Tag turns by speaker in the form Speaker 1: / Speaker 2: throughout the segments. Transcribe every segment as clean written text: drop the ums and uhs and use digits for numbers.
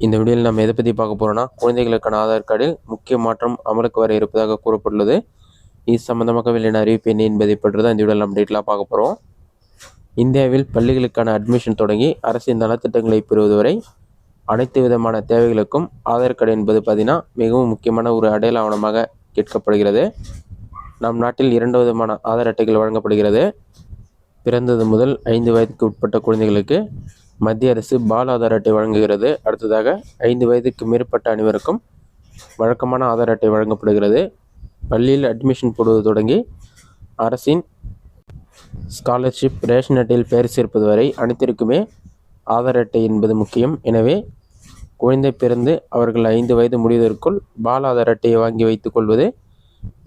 Speaker 1: இந்த வீடியோவில் நம்ம எதை பற்றி பார்க்க போகிறோம்னா, குழந்தைகளுக்கான ஆதார் கார்டில் முக்கிய மாற்றம் அமலுக்கு வர இருப்பதாக கூறப்பட்டுள்ளது. இது சம்பந்தமாக வெளியான அறிவிப்பு என்ன என்பதை பற்றி தான் இந்த வீடியோவில் நம்ம டீட்டெயிலாக பார்க்க போகிறோம். இந்தியாவில் பள்ளிகளுக்கான அட்மிஷன் தொடங்கி அரசின் நலத்திட்டங்களை பெறுவது வரை அனைத்து விதமான தேவைகளுக்கும் ஆதார் கார்டு என்பது பார்த்தீங்கன்னா மிகவும் முக்கியமான ஒரு அடையாள ஆவணமாக கேட்கப்படுகிறது. நம் நாட்டில் 2 விதமான ஆதார் அட்டைகள் வழங்கப்படுகிறது. பிறந்தது முதல் 5 வயதுக்கு உட்பட்ட குழந்தைகளுக்கு மத்திய அரசு பால் ஆதார் அட்டை வழங்குகிறது. அடுத்ததாக 5 வயதுக்கு மேற்பட்ட அனைவருக்கும் வழக்கமான ஆதார் அட்டை வழங்கப்படுகிறது. பள்ளியில் அட்மிஷன் போடுவது தொடங்கி அரசின் ஸ்காலர்ஷிப், ரேஷன் அட்டையில் பெயர் சேர்ப்பது வரை அனைத்திற்குமே ஆதார் அட்டை என்பது முக்கியம். எனவே குழந்தை பிறந்து அவர்கள் 5 வயது முடிவதற்குள் பால் ஆதார் அட்டையை வாங்கி வைத்துக் கொள்வது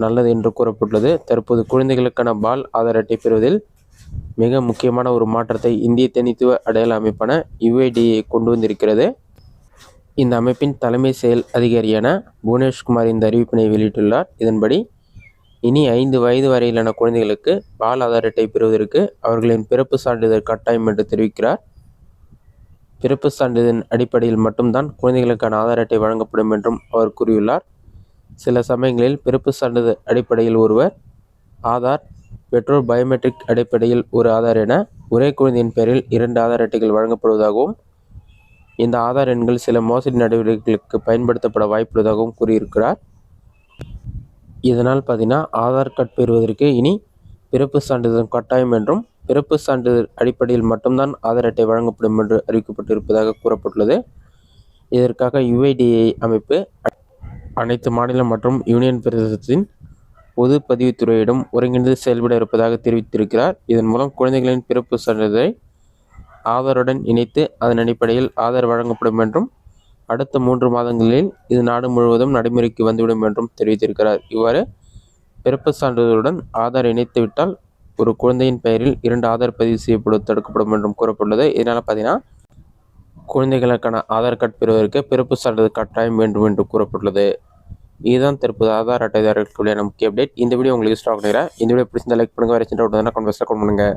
Speaker 1: நல்லது என்று கூறப்பட்டுள்ளது. தற்போது குழந்தைகளுக்கான பால் ஆதார் அட்டை பெறுவதில் மிக முக்கியமான ஒரு மாற்றத்தை இந்திய தனித்துவ அடையாள அமைப்பான UIDAI கொண்டு வந்திருக்கிறது. இந்த அமைப்பின் தலைமை செயல் அதிகாரியான புவனேஷ்குமார் இந்த அறிவிப்பினை வெளியிட்டுள்ளார். இதன்படி இனி 5 வயது வரையிலான குழந்தைகளுக்கு பால் ஆதார் அட்டை பெறுவதற்கு அவர்களின் பிறப்பு சான்றிதழ் கட்டாயம் என்று தெரிவிக்கிறார். பிறப்பு சான்றிதழின் அடிப்படையில் மட்டும்தான் குழந்தைகளுக்கான ஆதார் அட்டை வழங்கப்படும் என்றும் அவர் கூறியுள்ளார். சில சமயங்களில் பிறப்பு சான்றிதழ் அடிப்படையில் ஒருவர் ஆதார், பெற்றோர் பயோமெட்ரிக் அடிப்படையில் ஒரு ஆதார் என ஒரே குழந்தையின் பெயரில் 2 ஆதார் அட்டைகள் வழங்கப்படுவதாகவும், இந்த ஆதார் எண்கள் சில மோசடி நடவடிக்கைகளுக்கு பயன்படுத்தப்பட வாய்ப்புள்ளதாகவும் கூறியிருக்கிறார். இதனால் பார்த்தீங்கன்னா ஆதார் கார்டு பெறுவதற்கு இனி பிறப்பு சான்றிதழ் கட்டாயம் என்றும், பிறப்பு சான்றிதழ் அடிப்படையில் மட்டும்தான் ஆதார் அட்டை வழங்கப்படும் என்று அறிவிக்கப்பட்டிருப்பதாக கூறப்பட்டுள்ளது. இதற்காக UIDAI அமைப்பு அனைத்து மாநிலம் மற்றும் யூனியன் பிரதேசத்தின் பொது பதிவுத்துறையிடம் ஒருங்கிணைந்து செயல்பட இருப்பதாக தெரிவித்திருக்கிறார். இதன் மூலம் குழந்தைகளின் பிறப்பு சான்றிதழை ஆதாருடன் இணைத்து அதன் அடிப்படையில் ஆதார் வழங்கப்படும் என்றும், அடுத்த 3 மாதங்களில் இது நாடு முழுவதும் நடைமுறைக்கு வந்துவிடும் என்றும் தெரிவித்திருக்கிறார். இவ்வாறு பிறப்பு சான்றிதழுடன் ஆதார் இணைத்துவிட்டால் ஒரு குழந்தையின் பெயரில் 2 ஆதார் பதிவு செய்யப்படுவது தடுக்கப்படும் என்றும் கூறப்பட்டுள்ளது. இதனால் பார்த்தீங்கன்னா குழந்தைகளுக்கான ஆதார் கார்டு பெறுவதற்கு பிறப்பு சான்றிதழ் கட்டாயம் வேண்டும் என்று கூறப்பட்டுள்ளது. இதுதான் தற்போது ஆதார் அட்டைதாரர்களுடைய முக்கிய அப்டேட். இந்த வீடியோ உங்களுக்கு யூஸ்ஃபுல்லாக நினைக்கிறேன். இந்த வீடியோ பிடிச்சிருந்தா லைக் பண்ணுங்கள். வேறு சின்ன கமெண்ட் பண்ணுங்கள்.